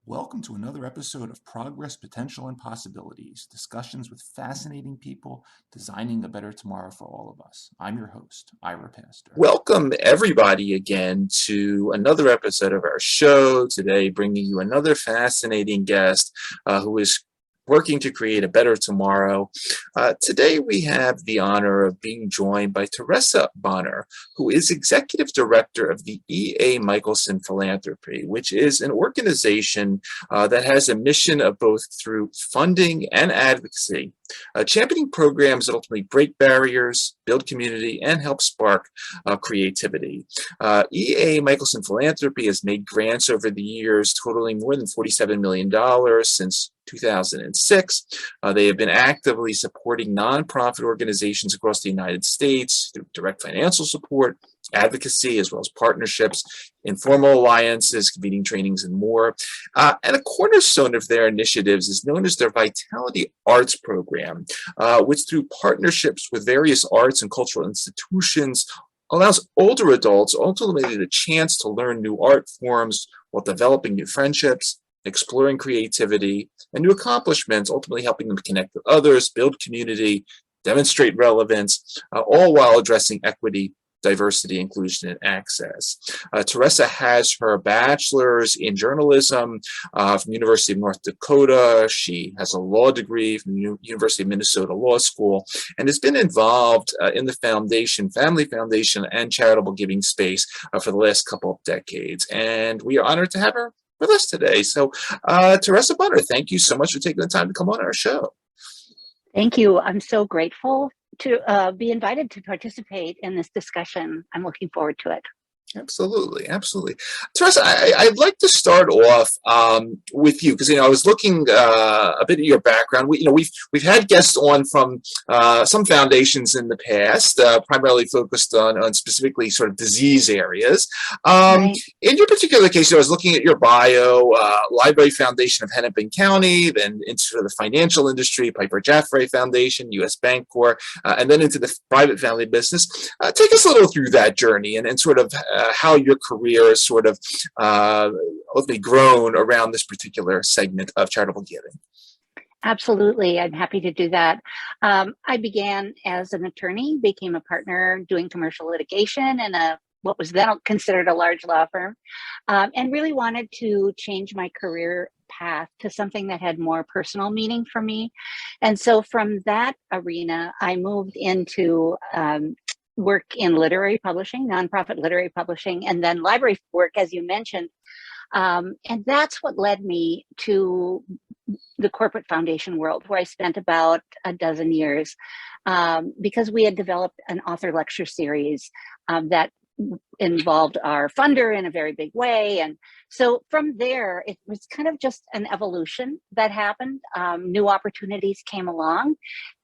Welcome to another episode of Progress, Potential, and Possibilities, discussions with fascinating people designing a better tomorrow for all of us. I'm your host, Ira Pastor. Welcome, everybody, again to another episode of our show. Today, bringing you another fascinating guest who is working to create a better tomorrow. Today, we have the honor of being joined by Teresa Bonner, who is Executive Director of the E.A. Michelson Philanthropy, which is an organization that has a mission of both through funding and advocacy, championing programs that ultimately break barriers, build community, and help spark creativity. E.A. Michelson Philanthropy has made grants over the years totaling more than $47 million since 2006. They have been actively supporting nonprofit organizations across the United States through direct financial support, advocacy, as well as partnerships, informal alliances, convening trainings, and more. And a cornerstone of their initiatives is known as their Vitality Arts Program, which through partnerships with various arts and cultural institutions allows older adults ultimately the chance to learn new art forms while developing new friendships, exploring creativity, and new accomplishments, ultimately helping them connect with others, build community, demonstrate relevance, all while addressing equity, diversity, inclusion, and access. Teresa has her bachelor's in journalism from the University of North Dakota. She has a law degree from the University of Minnesota Law School and has been involved in the family foundation, and charitable giving space for the last couple of decades. And we are honored to have her with us today. So, Teresa Bonner, thank you so much for taking the time to come on our show. Thank you. I'm so grateful to be invited to participate in this discussion. I'm looking forward to it. Absolutely, absolutely. Teresa, I'd like to start off with you because I was looking a bit at your background. We've had guests on from some foundations in the past, primarily focused on specifically sort of disease areas. Right. In your particular case, I was looking at your bio, Library Foundation of Hennepin County, then into sort of the financial industry, Piper Jaffray Foundation, U.S. Bancorp, and then into the private family business. Take us a little through that journey and sort of how your career has sort of ultimately grown around this particular segment of charitable giving. Absolutely. I'm happy to do that. I began as an attorney, became a partner doing commercial litigation in what was then considered a large law firm, and really wanted to change my career path to something that had more personal meaning for me. And so from that arena, I moved into work in literary publishing, nonprofit literary publishing, and then library work, as you mentioned. And that's what led me to the corporate foundation world, where I spent about a dozen years, because we had developed an author lecture series that involved our funder in a very big way. And so from there, it was kind of just an evolution that happened. New opportunities came along.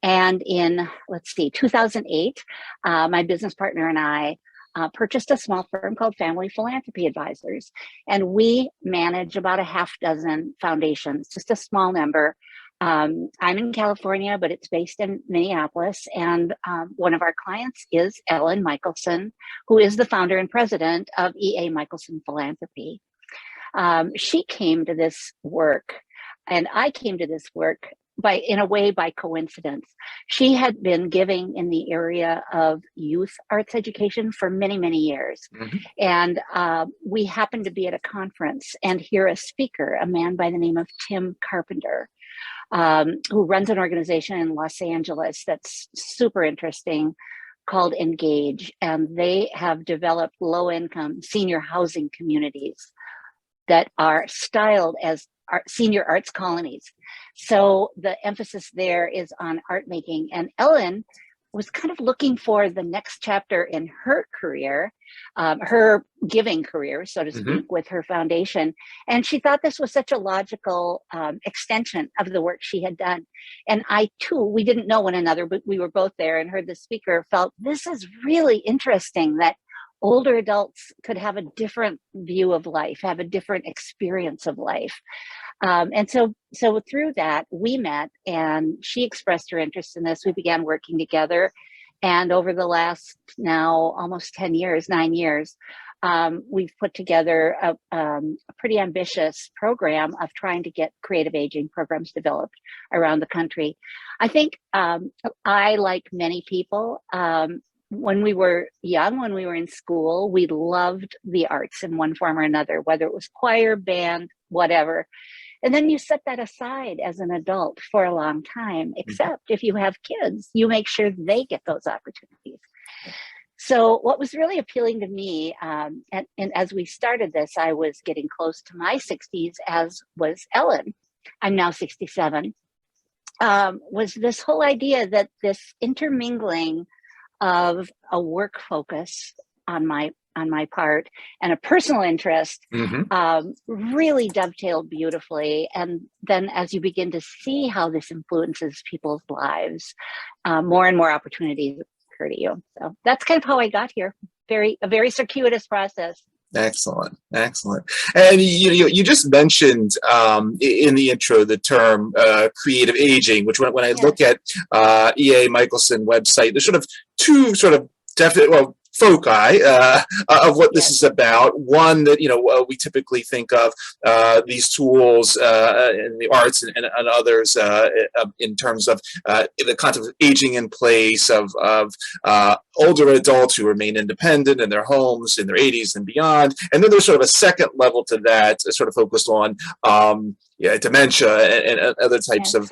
And in, 2008, my business partner and I purchased a small firm called Family Philanthropy Advisors. And we manage about a half dozen foundations, just a small number. I'm in California, but it's based in Minneapolis. And one of our clients is Ellen Michelson, who is the founder and president of E.A. Michelson Philanthropy. She came to this work, and I came to this work in a way by coincidence. She had been giving in the area of youth arts education for many, many years. Mm-hmm. And we happened to be at a conference and hear a speaker, a man by the name of Tim Carpenter, who runs an organization in Los Angeles that's super interesting called Engage, and they have developed low-income senior housing communities that are styled as senior arts colonies. So the emphasis there is on art making. And Ellen was kind of looking for the next chapter in her career, her giving career, so to speak, with her foundation. And she thought this was such a logical extension of the work she had done. And I too, we didn't know one another, but we were both there and heard the speaker, felt this is really interesting that older adults could have a different view of life, have a different experience of life. And so through that, we met and she expressed her interest in this. We began working together. And over the last now almost 9 years, we've put together a pretty ambitious program of trying to get creative aging programs developed around the country. I think I, like many people, when we were young, when we were in school, we loved the arts in one form or another, whether it was choir, band, whatever. And then you set that aside as an adult for a long time, except if you have kids, you make sure they get those opportunities. So what was really appealing to me, and as we started this, I was getting close to my 60s, as was Ellen. I'm now 67, was this whole idea that this intermingling of a work focus on my part and a personal interest really dovetailed beautifully. And then as you begin to see how this influences people's lives, more and more opportunities occur to you. So that's kind of how I got here. A very circuitous process. Excellent. And you just mentioned in the intro the term creative aging, which when I look at E.A. Michelson website, there's sort of two definite foci of what this is about. One that we typically think of these tools in the arts and others in terms of the concept of aging in place of older adults who remain independent in their homes in their 80s and beyond. And then there's sort of a second level to that, sort of focused on dementia and other types of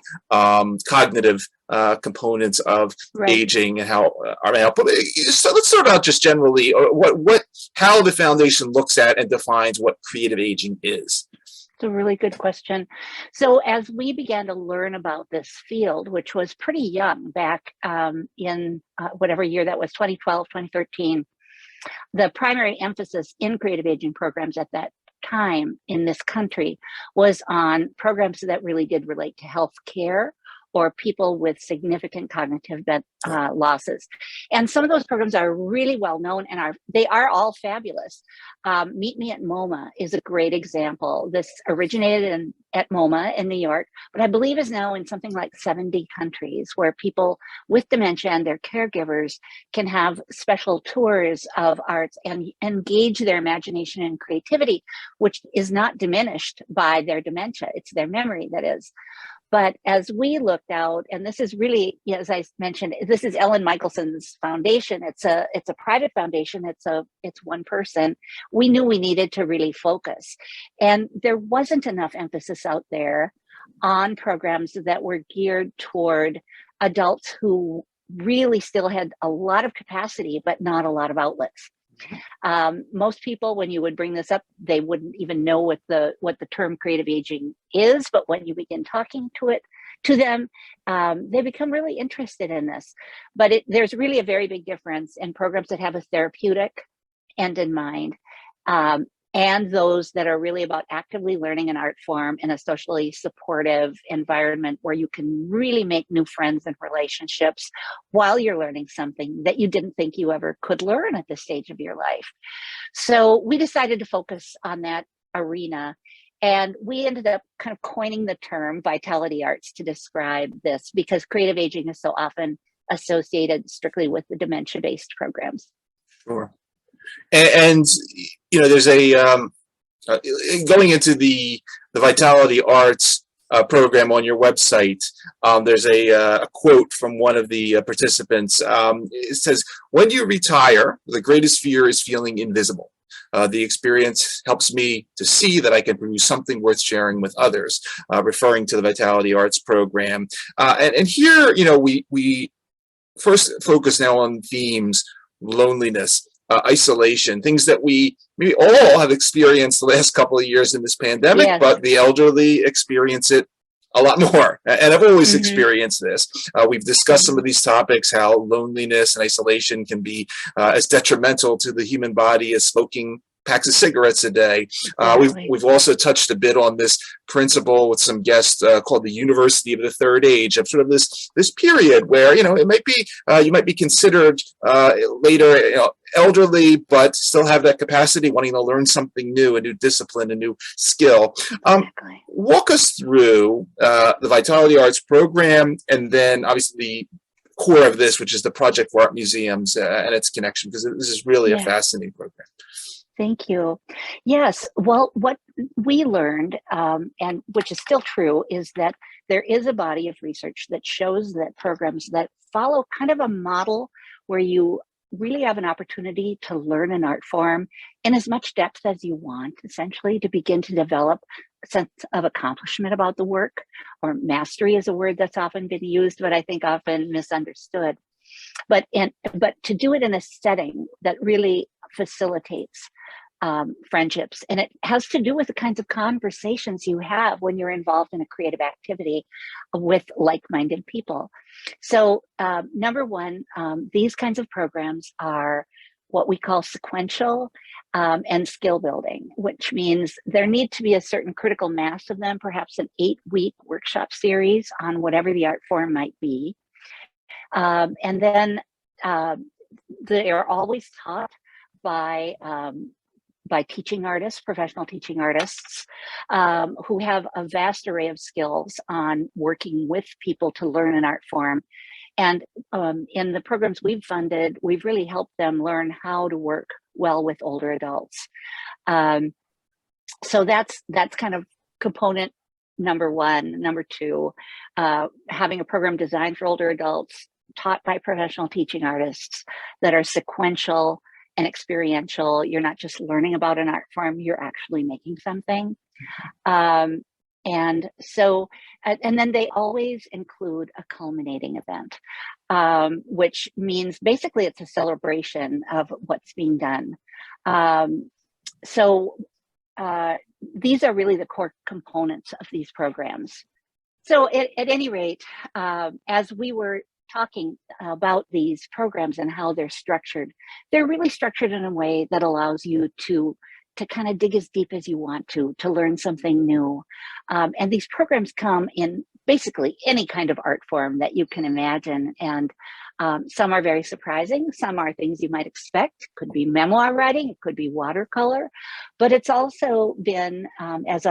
cognitive components of aging and how so let's start out just generally how the foundation looks at and defines what creative aging is. It's a really good question. So as we began to learn about this field, which was pretty young back in whatever year that was, 2012, 2013, the primary emphasis in creative aging programs at that time in this country was on programs that really did relate to health care or people with significant cognitive losses. And some of those programs are really well known and they are all fabulous. Meet Me at MoMA is a great example. This originated at MoMA in New York, but I believe is now in something like 70 countries, where people with dementia and their caregivers can have special tours of arts and engage their imagination and creativity, which is not diminished by their dementia. It's their memory that is. But as we looked out, and this is really, as I mentioned, this is Ellen Michelson's foundation. It's a private foundation. It's one person. We knew we needed to really focus, and there wasn't enough emphasis out there on programs that were geared toward adults who really still had a lot of capacity, but not a lot of outlets. Most people, when you would bring this up, they wouldn't even know what the term creative aging is. But when you begin talking to them, they become really interested in this. But there's really a very big difference in programs that have a therapeutic end in mind, and those that are really about actively learning an art form in a socially supportive environment where you can really make new friends and relationships while you're learning something that you didn't think you ever could learn at this stage of your life. So we decided to focus on that arena, and we ended up kind of coining the term vitality arts to describe this, because creative aging is so often associated strictly with the dementia-based programs. Sure. And there's a going into the Vitality Arts program on your website. There's a quote from one of the participants. It says, "When you retire, the greatest fear is feeling invisible. The experience helps me to see that I can produce something worth sharing with others," referring to the Vitality Arts program. And here, we first focus now on themes: loneliness, isolation, things that we maybe all have experienced the last couple of years in this pandemic, Yes. but the elderly experience it a lot more. And I've always Mhm. experienced this. We've discussed some of these topics, how loneliness and isolation can be as detrimental to the human body as smoking packs of cigarettes a day. Exactly. We've also touched a bit on this principle with some guests called the University of the Third Age, of sort of this period where, you know, it might be you might be considered later, you know, elderly, but still have that capacity, wanting to learn something new, a new discipline, a new skill. Exactly. Walk us through the Vitality Arts program, and then obviously the core of this, which is the Project for Art Museums and its connection, because this is really a Yeah. fascinating program. Thank you. Yes. Well, what we learned, and which is still true, is that there is a body of research that shows that programs that follow kind of a model where you really have an opportunity to learn an art form in as much depth as you want, essentially, to begin to develop a sense of accomplishment about the work, or mastery is a word that's often been used, but I think often misunderstood. But to do it in a setting that really facilitates friendships, and it has to do with the kinds of conversations you have when you're involved in a creative activity with like-minded people. So number one, these kinds of programs are what we call sequential and skill building, which means there need to be a certain critical mass of them, perhaps an 8-week workshop series on whatever the art form might be. And then they are always taught by teaching artists, professional teaching artists, who have a vast array of skills on working with people to learn an art form. And in the programs we've funded, we've really helped them learn how to work well with older adults. So that's kind of component number one. Number two, having a program designed for older adults, taught by professional teaching artists, that are sequential and experiential. You're not just learning about an art form, you're actually making something. And so, and then they always include a culminating event, which means basically it's a celebration of what's being done. So these are really the core components of these programs. So at any rate, as we were talking about these programs and how they're really structured in a way that allows you to kind of dig as deep as you want to learn something new. And these programs come in basically any kind of art form that you can imagine. And some are very surprising. Some are things you might expect. Could be memoir writing, it could be watercolor, but it's also been, as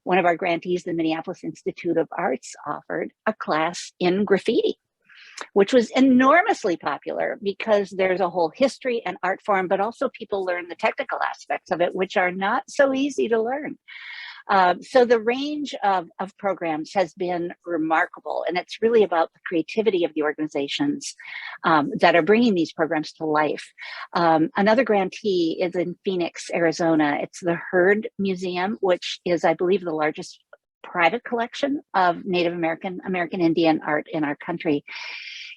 one of our grantees, the Minneapolis Institute of Arts, offered a class in graffiti, which was enormously popular because there's a whole history and art form, but also people learn the technical aspects of it, which are not so easy to learn. So the range of programs has been remarkable, and it's really about the creativity of the organizations that are bringing these programs to life. Another grantee is in Phoenix, Arizona. It's the Heard Museum, which is, I believe, the largest private collection of Native American Indian art in our country.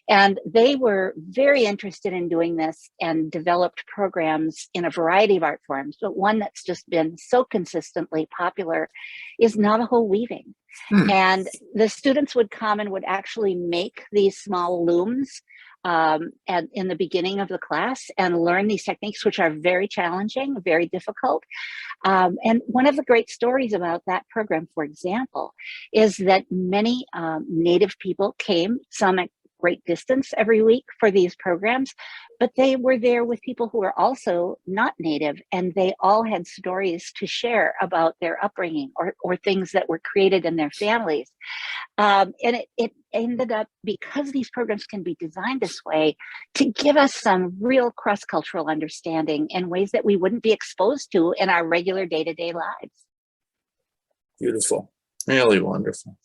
And they were very interested in doing this and developed programs in a variety of art forms. But one that's just been so consistently popular is Navajo weaving. And the students would come and would actually make these small looms in the beginning of the class and learn these techniques, which are very challenging, very difficult. And one of the great stories about that program, for example, is that many Native people came, some at great distance every week for these programs, but they were there with people who were also not Native, and they all had stories to share about their upbringing or things that were created in their families. And it ended up, because these programs can be designed this way, to give us some real cross-cultural understanding in ways that we wouldn't be exposed to in our regular day-to-day lives. Beautiful, really wonderful.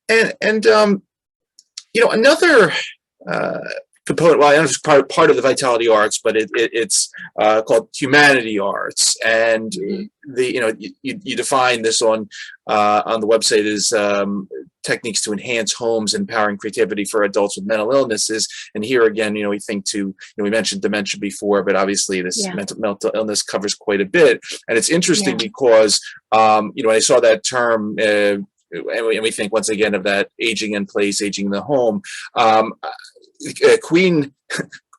And you know, another component. Well, I know it's part of the Vitality Arts, but it's called Humanity Arts, and you define this on the website as techniques to enhance homes, empowering creativity for adults with mental illnesses. And here again, we think we mentioned dementia before, but obviously this mental illness covers quite a bit. And it's interesting because when I saw that term. And we think once again of that aging in place, aging in the home. Queen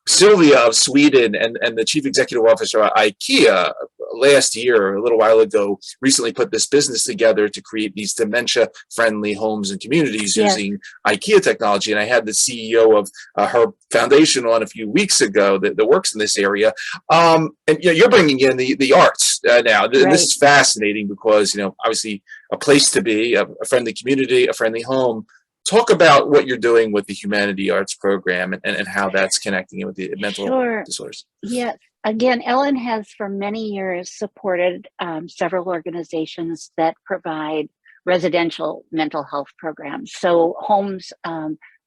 Sylvia of Sweden and the chief executive officer of IKEA last year, a little while ago, recently put this business together to create these dementia-friendly homes and communities using IKEA technology. And I had the CEO of her foundation on a few weeks ago that works in this area. And you're bringing in the arts now. This is fascinating because obviously a place to be, a friendly community, a friendly home. Talk about what you're doing with the Humanity Arts program and how that's connecting it with the mental disorders. Yes. Again, Ellen has for many years supported several organizations that provide residential mental health programs. So homes,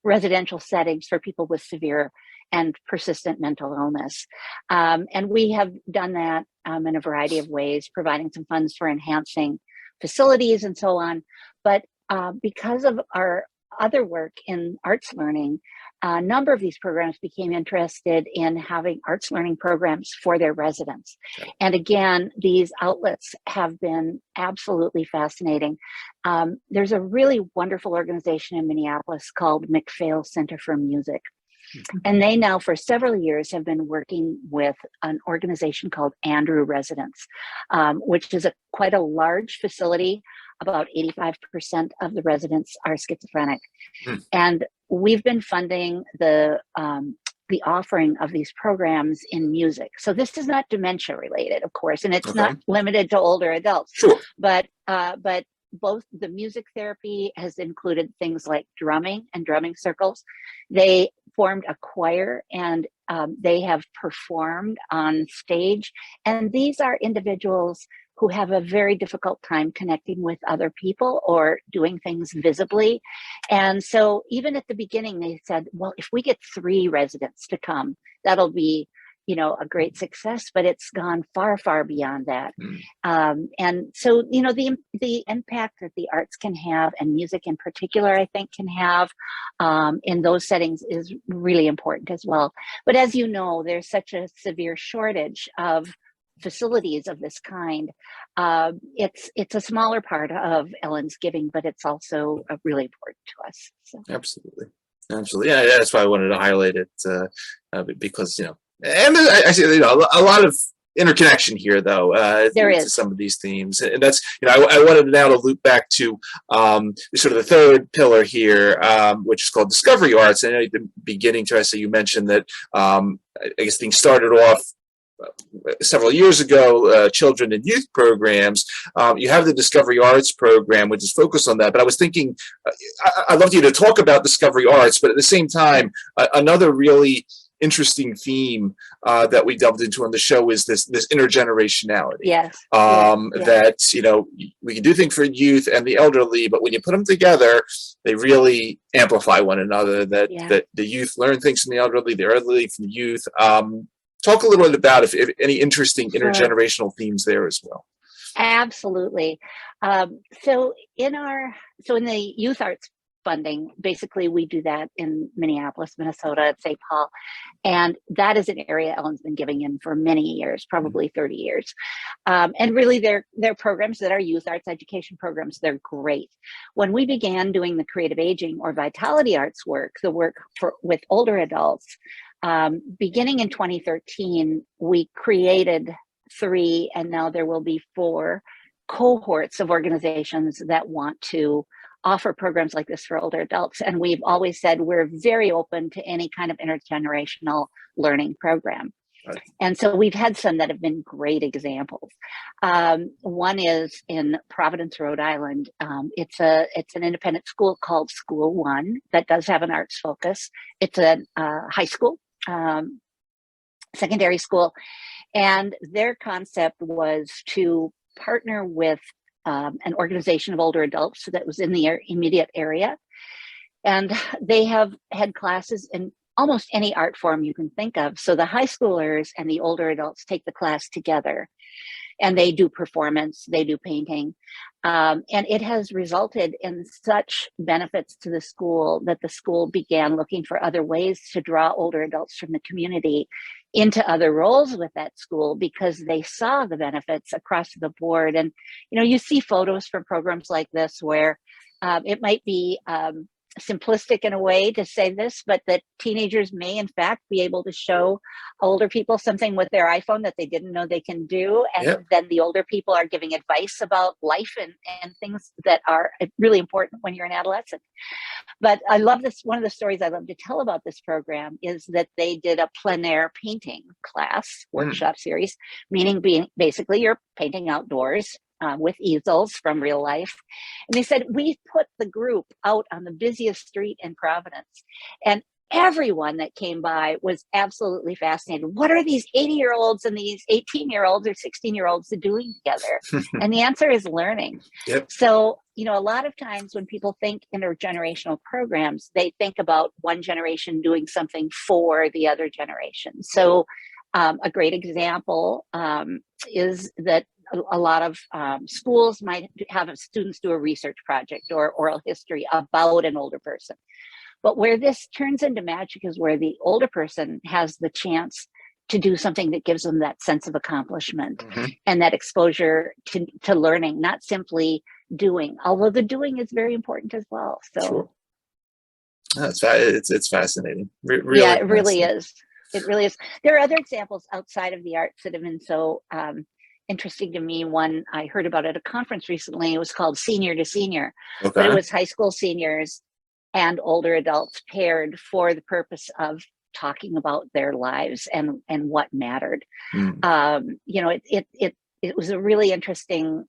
residential settings for people with severe and persistent mental illness. And we have done that in a variety of ways, providing some funds for enhancing facilities and so on. But because of our other work in arts learning, a number of these programs became interested in having arts learning programs for their residents. And again, these outlets have been absolutely fascinating. There's a really wonderful organization in Minneapolis called McPhail Center for Music. And they now for several years have been working with an organization called Andrew Residence, which is quite a large facility. About 85% of the residents are schizophrenic. And we've been funding the offering of these programs in music. So this is not dementia related, of course, and it's not limited to older adults. But both the music therapy has included things like drumming and drumming circles. They formed a choir and they have performed on stage. And these are individuals who have a very difficult time connecting with other people or doing things visibly. And so even at the beginning, they said, well, if we get 3 residents to come, that'll be, a great success, but it's gone far, far beyond that. And so, the impact that the arts can have and music in particular, I think can have in those settings is really important as well. But as you know, there's such a severe shortage of facilities of this kind. It's a smaller part of Ellen's giving, but it's also really important to us. So. Absolutely. Yeah, that's why I wanted to highlight it because and I see a lot of interconnection here, though. There is to some of these themes, and that's I wanted now to loop back to sort of the third pillar here, which is called discovery arts. And at the beginning, Teresa, you mentioned that I guess things started off several years ago, children and youth programs. You have the Discovery Arts program, which is focused on that. But I was thinking, I'd love you to talk about Discovery Arts, but at the same time, another really interesting theme that we delved into on the show is this intergenerationality. That we can do things for youth and the elderly, but when you put them together, they really amplify one another. That the youth learn things from the elderly from the youth. Talk a little bit about if any interesting intergenerational themes there as well. Absolutely. So in the youth arts funding, basically we do that in Minneapolis, Minnesota, at St. Paul, and that is an area Ellen's been giving in for many years, probably 30 years. And really, they're programs that are youth arts education programs. They're great. When we began doing the creative aging or vitality arts work, the work with older adults. Beginning in 2013, we created 3, and now there will be 4 cohorts of organizations that want to offer programs like this for older adults. And we've always said we're very open to any kind of intergenerational learning program. And so we've had some that have been great examples. One is in Providence, Rhode Island. It's an independent school called School One that does have an arts focus. It's a high school. Secondary school, and their concept was to partner with an organization of older adults that was in the immediate area, and they have had classes in almost any art form you can think of. So the high schoolers and the older adults take the class together, and they do performance, they do painting. And it has resulted in such benefits to the school that the school began looking for other ways to draw older adults from the community into other roles with that school, because they saw the benefits across the board. And, you see photos from programs like this where it might be simplistic in a way to say this, but that teenagers may in fact be able to show older people something with their iPhone that they didn't know they can do. And Yep. then the older people are giving advice about life and things that are really important when you're an adolescent. But I love this. One of the stories I love to tell about this program is that they did a plein air painting class workshop series, meaning basically you're painting outdoors with easels from real life. And they said, we put the group out on the busiest street in Providence, and everyone that came by was absolutely fascinated. What are these 80-year-olds and these 18-year-olds or 16-year-olds doing together? And the answer is learning. Yep. So, a lot of times when people think intergenerational programs, they think about one generation doing something for the other generation. So a great example is that a lot of schools might have students do a research project or oral history about an older person. But where this turns into magic is where the older person has the chance to do something that gives them that sense of accomplishment and that exposure to learning, not simply doing, although the doing is very important as well. So Sure. It's fascinating. Really, yeah, it really is. It really is. There are other examples outside of the arts that have been so interesting to me. One I heard about at a conference recently. It was called Senior to Senior, but it was high school seniors and older adults paired for the purpose of talking about their lives and what mattered. It was a really interesting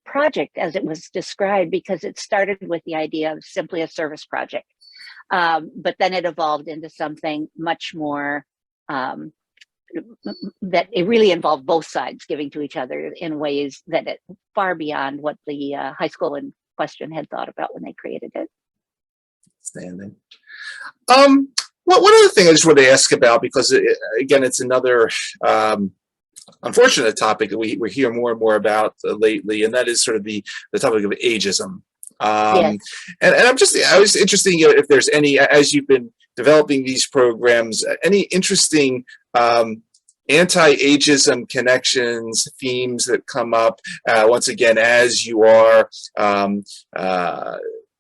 project as it was described, because it started with the idea of simply a service project, but then it evolved into something much more that it really involved both sides giving to each other in ways that it far beyond what the high school in question had thought about when they created it. Outstanding. One other thing I just wanted to ask about, because again, it's another unfortunate topic that we hear more and more about lately, and that is sort of the topic of ageism. Yes. And I was interested if there's any, as you've been developing these programs, any interesting anti-ageism connections, themes that come up once again as you are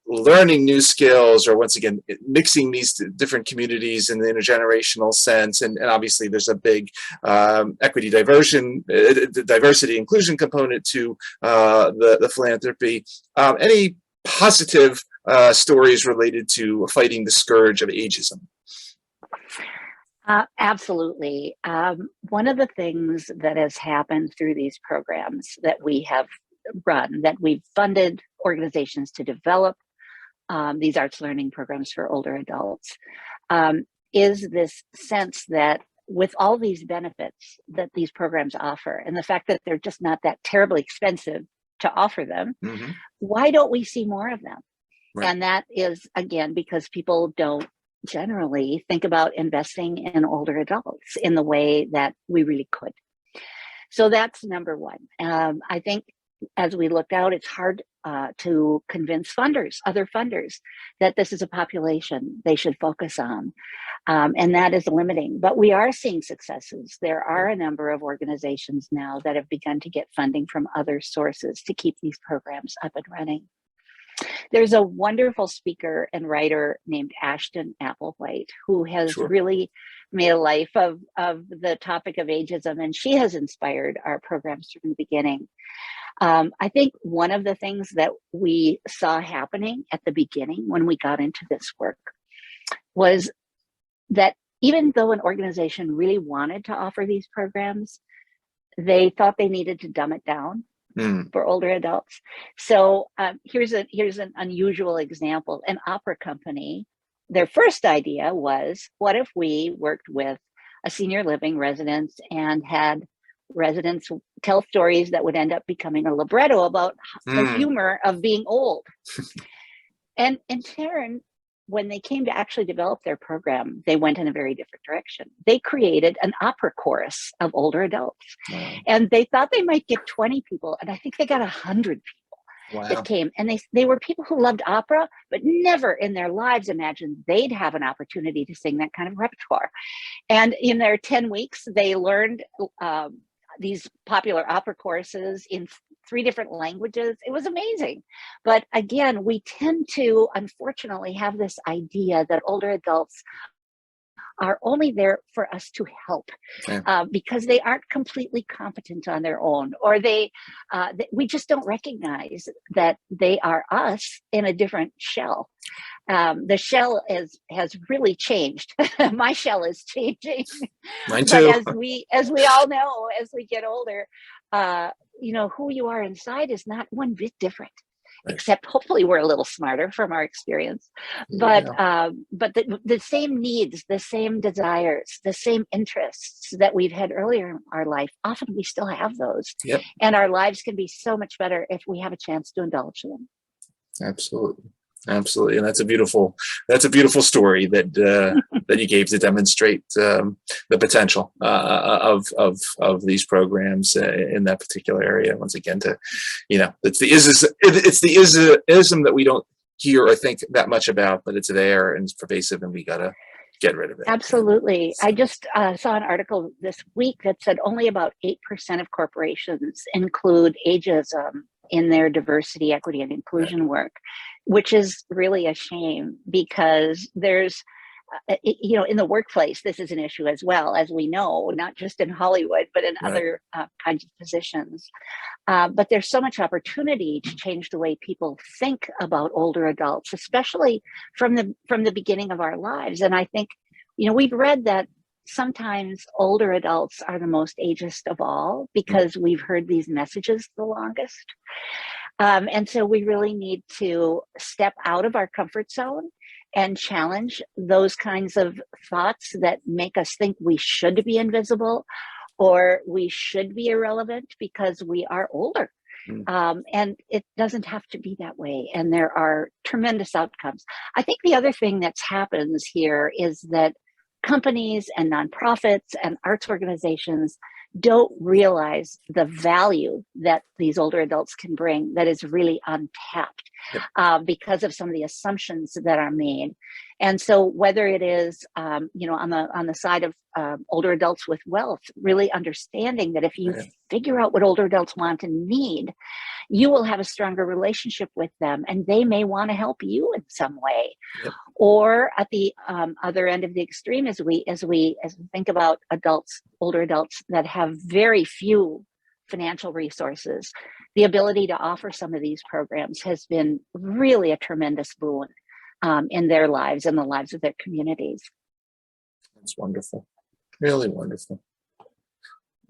learning new skills, or once again mixing these different communities in the intergenerational sense, and obviously there's a big equity, diversity, inclusion component to the philanthropy. Any positive stories related to fighting the scourge of ageism? Absolutely. One of the things that has happened through these programs that we have run, that we've funded organizations to develop these arts learning programs for older adults, is this sense that with all these benefits that these programs offer, and the fact that they're just not that terribly expensive to offer them, why don't we see more of them? Right. And that is, again, because people don't generally think about investing in older adults in the way that we really could. So that's number one. I think as we looked out, it's hard to convince other funders, that this is a population they should focus on. And that is limiting, but we are seeing successes. There are a number of organizations now that have begun to get funding from other sources to keep these programs up and running. There's a wonderful speaker and writer named Ashton Applewhite, who has really made a life of the topic of ageism, and she has inspired our programs from the beginning. I think one of the things that we saw happening at the beginning when we got into this work was that even though an organization really wanted to offer these programs, they thought they needed to dumb it down for older adults. So here's an unusual example. An opera company, their first idea was, what if we worked with a senior living residence and had residents tell stories that would end up becoming a libretto about the humor of being old. And in turn, when they came to actually develop their program, they went in a very different direction. They created an opera chorus of older adults. Wow. And they thought they might get 20 people. And I think they got 100 people Wow. that came. And they were people who loved opera, but never in their lives imagined they'd have an opportunity to sing that kind of repertoire. And in their 10 weeks, they learned these popular opera choruses in 3 different languages. It was amazing. But again, we tend to, unfortunately, have this idea that older adults are only there for us to help because they aren't completely competent on their own, or we just don't recognize that they are us in a different shell. The shell has really changed. My shell is changing. Mine too. But as we all know, as we get older, who you are inside is not one bit different. Right. Except hopefully we're a little smarter from our experience. But the same needs, the same desires, the same interests that we've had earlier in our life, often we still have those. Yep. And our lives can be so much better if we have a chance to indulge them. Absolutely. Absolutely. And that's a beautiful story that that you gave to demonstrate the potential of these programs in that particular area. Once again, it's the ism that we don't hear or think that much about, but it's there and it's pervasive, and we gotta get rid of it. Absolutely. I just saw an article this week that said only about 8% of corporations include ageism in their diversity, equity, and inclusion work, which is really a shame, because there's, in the workplace, this is an issue as well, as we know, not just in Hollywood, but in other kinds of positions. But there's so much opportunity to change the way people think about older adults, especially from the beginning of our lives. And I think, we've read that sometimes older adults are the most ageist of all because we've heard these messages the longest. And so we really need to step out of our comfort zone and challenge those kinds of thoughts that make us think we should be invisible or we should be irrelevant because we are older. And it doesn't have to be that way. And there are tremendous outcomes. I think the other thing that happens here is that companies and nonprofits and arts organizations don't realize the value that these older adults can bring that is really untapped because of some of the assumptions that are made. And so whether it is, on the side of older adults with wealth, really understanding that if you figure out what older adults want and need, you will have a stronger relationship with them, and they may want to help you in some way. Or at the other end of the extreme, as we think about older adults that have very few financial resources, the ability to offer some of these programs has been really a tremendous boon in their lives and the lives of their communities. That's wonderful, really wonderful.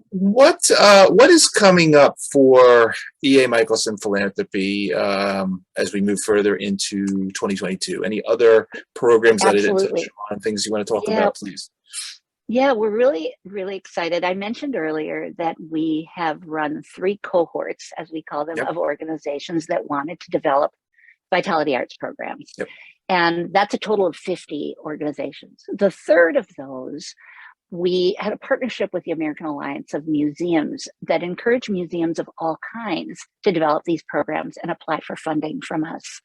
What is coming up for EA Michelson Philanthropy as we move further into 2022? Any other programs that I didn't touch on, things you want to talk about, please? Yeah, we're really, really excited. I mentioned earlier that we have run 3 cohorts, as we call them, of organizations that wanted to develop vitality arts programs. And that's a total of 50 organizations. The third of those, we had a partnership with the American Alliance of Museums that encourage museums of all kinds to develop these programs and apply for funding from us.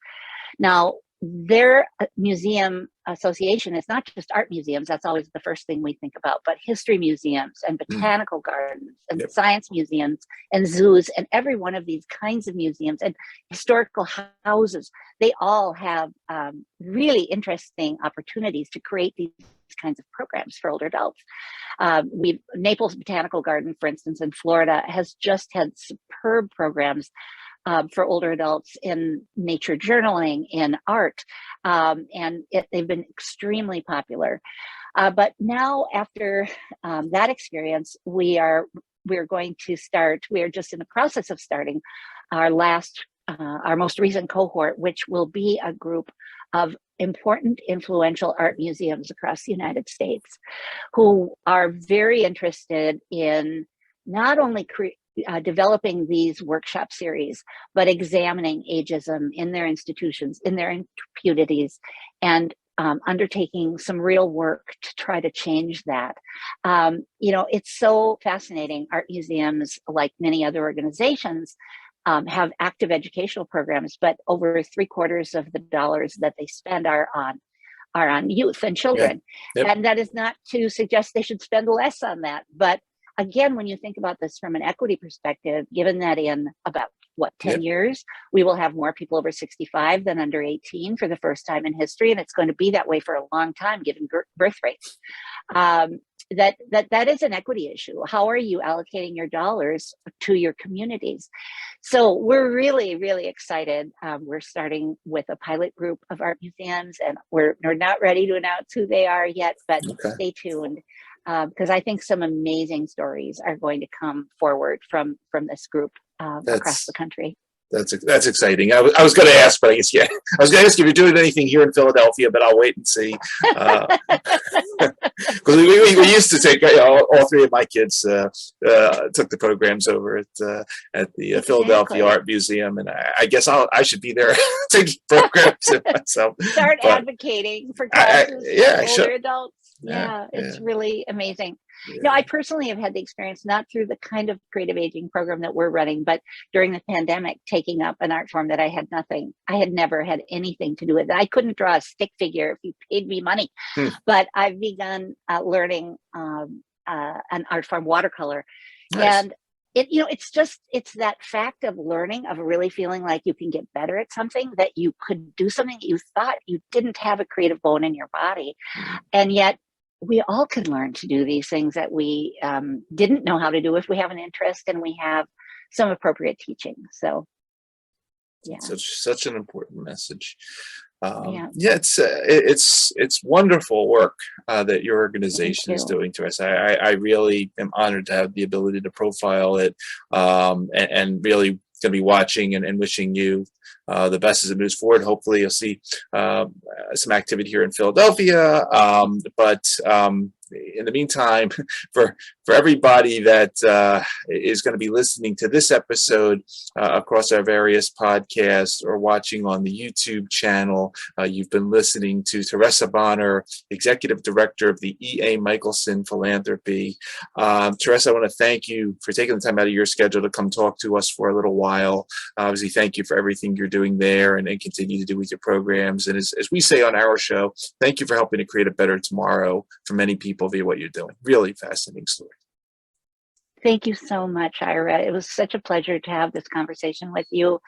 Now, their museum association is not just art museums, that's always the first thing we think about, but history museums and botanical gardens and science museums and zoos, and every one of these kinds of museums and historical houses, they all have really interesting opportunities to create these kinds of programs for older adults. Naples Botanical Garden, for instance, in Florida, has just had superb programs for older adults in nature journaling, in art, and they've been extremely popular. But now, after that experience, we are just in the process of starting our most recent cohort, which will be a group of important, influential art museums across the United States who are very interested in not only developing these workshop series, but examining ageism in their institutions, in their communities, and undertaking some real work to try to change that. It's so fascinating. Art museums, like many other organizations, have active educational programs, but over 3/4 of the dollars that they spend are on youth and children. Yeah. Yep. And that is not to suggest they should spend less on that. But again, when you think about this from an equity perspective, given that in about 10 Yep. years, we will have more people over 65 than under 18 for the first time in history. And it's going to be that way for a long time, given birth rates. That is an equity issue. How are you allocating your dollars to your communities? So we're really, really excited. We're starting with a pilot group of art museums, and we're not ready to announce who they are yet, but stay tuned, because I think some amazing stories are going to come forward from this group across the country. That's exciting. I was going to ask, but I guess, yeah, I was going to ask if you're doing anything here in Philadelphia, but I'll wait and see. Because we used to take, all three of my kids took the programs over at the Philadelphia Art Museum, and I guess I should be there taking programs myself. Start advocating for causes for older adults. Yeah, it's really amazing. Yeah. I personally have had the experience, not through the kind of creative aging program that we're running, but during the pandemic, taking up an art form that I had never had anything to do with. I couldn't draw a stick figure if you paid me money, but I've begun learning an art form, watercolor. Nice. And it's that fact of learning, of really feeling like you can get better at something, that you could do something that you thought you didn't have a creative bone in your body. And yet we all can learn to do these things that we didn't know how to do if we have an interest and we have some appropriate teaching. So, yeah, such an important message. It's wonderful work that your organization is doing, Teresa. I really am honored to have the ability to profile it, and really going to be watching and wishing you the best as it moves forward. Hopefully you'll see some activity here in Philadelphia, but in the meantime, for everybody that is going to be listening to this episode across our various podcasts or watching on the YouTube channel, you've been listening to Teresa Bonner, Executive Director of the E.A. Michelson Philanthropy. Teresa, I want to thank you for taking the time out of your schedule to come talk to us for a little while. Obviously, thank you for everything you're doing there and continue to do with your programs. And as we say on our show, thank you for helping to create a better tomorrow for many people via what you're doing. Really fascinating story. Thank you so much, Ira. It was such a pleasure to have this conversation with you.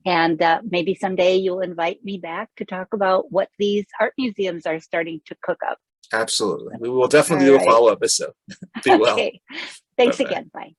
And maybe someday you'll invite me back to talk about what these art museums are starting to cook up. Absolutely. We will definitely do a follow-up episode. Be well. Okay. Thanks Bye-bye. again. Bye.